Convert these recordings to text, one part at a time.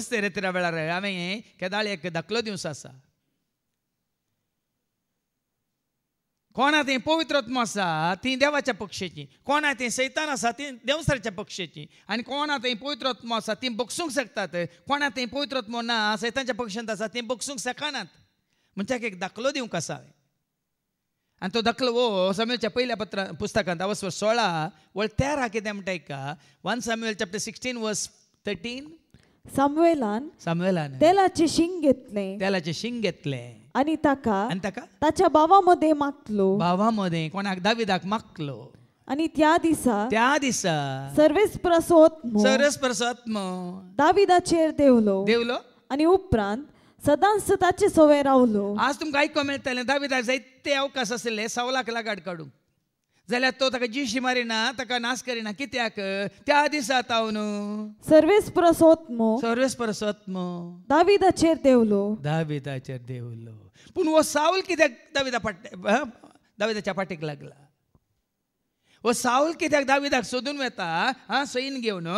वस्ते रेतीरा वेळार हांवें केदाळ एक दाखलो दिवचो आसा. कोणा ती पवित्र आत्मा आसा ती देवाच्या पक्षाची, कोणा ती सैतान आसा ती देवसाच्या पक्षाची, आनी कोणा ती पवित्र आत्मा आसा ती बगसूंक शकतात, कोणा ती पवित्र आत्मा ना सैतानच्या पक्षांत आसा ती बगसूंक शकनात. म्हणजे एक दाखलो दिवंक आसा हांवें. आनी तो दाखलो वो सामुएलच्या पहिल्या पुस्तकांत 16 वळ 13 कितें म्हणटा का 1 Samuel chapter 16 verse 13. सामुएलान तेलाचे शिंग घेतले आणि ताच्या भावामध्ये मागलो. भावामध्ये कोणाक दाविदाक मागलो. आणि त्या दिसा सर्वेस्परसोत्म दाविदाचेर देवलो आणि उपरांत सदांच ताचे सवय रावलो. आज तुमकां आयको मेळटलें दाविदाक जायते अवकाश आसले सावलाक लागाड काडूंक, जाल्यार तो ताका जिशी मारिना, ताका नाश करिना. कित्याक त्या दिसा तावन सर्वेस्परसोत्म दाविदाचेर देवलो. पूण वो साऊल कित्याक दाविदाच्या पाठीक लागला? वो साऊल कित्याक दाविदाक सोदून वेता सैन घेवन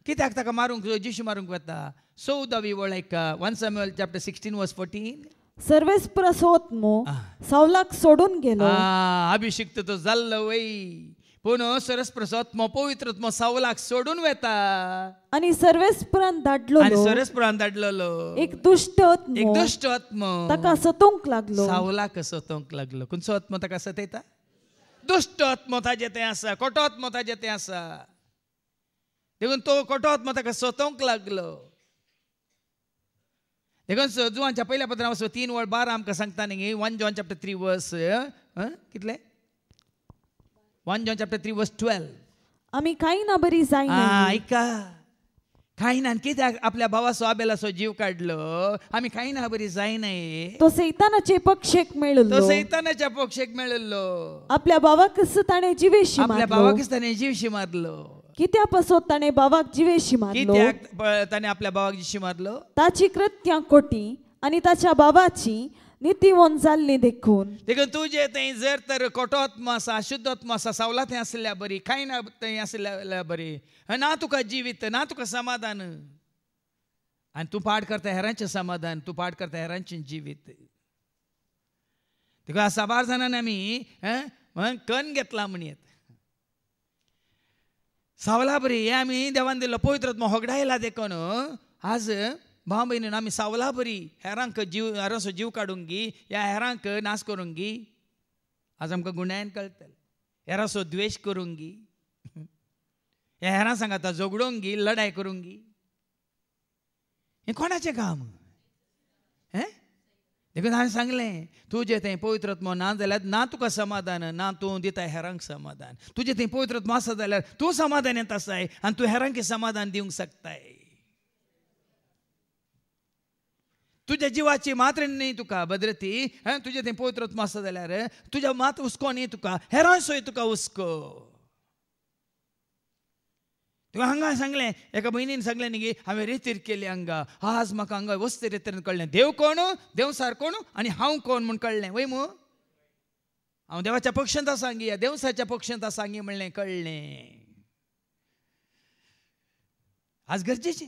कित्याक ताका मारूंक जिशी मारूंक वेता? 14वी वळ 1 Samuel chapter 16 verse 14. सर्वेस्परसोत्म सावलाक सोडून गेलो. अभिषिक्त तो जाल्लो वय, पूण सर्वेस्परसोत्म पवित्र आत्मा सावलाक सोडून वेता आणि सर्वेस्परांत धाडलेलो एक दुष्ट आत्मा ताका सतोंक लागलो. सावलाक सतोंक लागलो. खंयचो आत्मा ताका सतयता? दुष्ट आत्मा ताजे ते आसा, खोटो आत्मा ताजे ते आसा. देखून तो खोटो आत्मा ताका सतोंक लागलो. देखून जुवांच्या पहिल्या पत्रांत 3 वळ 12 आमकां सांगता न्ही. 1 John chapter 3 verse कितले 1 John chapter 3 verse 12. आमी कांय ना बरी जायना. ऐका, कायनान कित्याक आपल्या भावाचो आबेलाचो जीव काडलो? आमी कांय ना बरी जायनाय. तो सैतानाचे पक्षेक मेळिल्लो. आपल्या भावाकच ताणें जीवशी मारलो. कित्या पासत ताणें भावाक जिवेशी मारलो? कित्याक ताणें आपल्या भावाक जिशी मारलो? ताची कृत्यां खोटी आनी ताच्या भावाची नीतिवंत जाल्ली देखून. तुजे थंय जर तर खोटो आत्मा आसा, अशुद्ध आत्मा आसा, सावला थंय आसल्या बरी, कांय ना थंय आसल्या बरी, ना तुका जिवीत, ना तुका समाधान. आनी तूं पाड करता हेरांचें समाधान, तूं पाड करता हेरांचें जिवीत. देखून 12 जाणांनी आमी कण घेतला म्हणयत. सावला बरी हे आमी देवान दिल्लो पवित्र आत्मा होगडायला देखून आज भाव भयणीन आमी सावला बरी हेरांक हेरांचो जीव काडूंक गी, ह्या हेरांक नाश करूंक गी. आज आमकां गुन्यांन कळटलें. हेरांचो द्वेश करूंक गी, ह्या हेरां सांगाता झगडोंक गी, लढाय करूंक गी. हें कोणाचें काम? देखून हांवें सांगलें तुजें थंय पवित्र आत्मा ना जाल्यार ना तुका समाधान, ना तूं दिता हेरांक समाधान. तुजें थंय पवित्र आत्मा आसा जाल्यार तूं समाधानांत आसाय आनी तूं हेरांक समाधान दिवंक शकताय. तुज्या जिवाची मात्र न्ही तुका बद्रती, तुजें थंय पवित्र आत्मा आसा जाल्यार तुज्या मात हुस्को न्ही तुका, हेरांचोय तुका हुस्को. तुका हांगा सांगलें, एका भयणीन सांगलें न्ही, हांवें रेतीर केली हांगा, आज म्हाका हांगा वस्ते रेतीर कळ्ळें देव कोण, देवसार कोण आनी हांव कोण म्हूण कळ्ळें. वय मू हांव देवाच्या पक्षांत सांगी, देवसाच्या पक्षांत सांगी म्हणलें, कळ्ळें. आज गरजेचें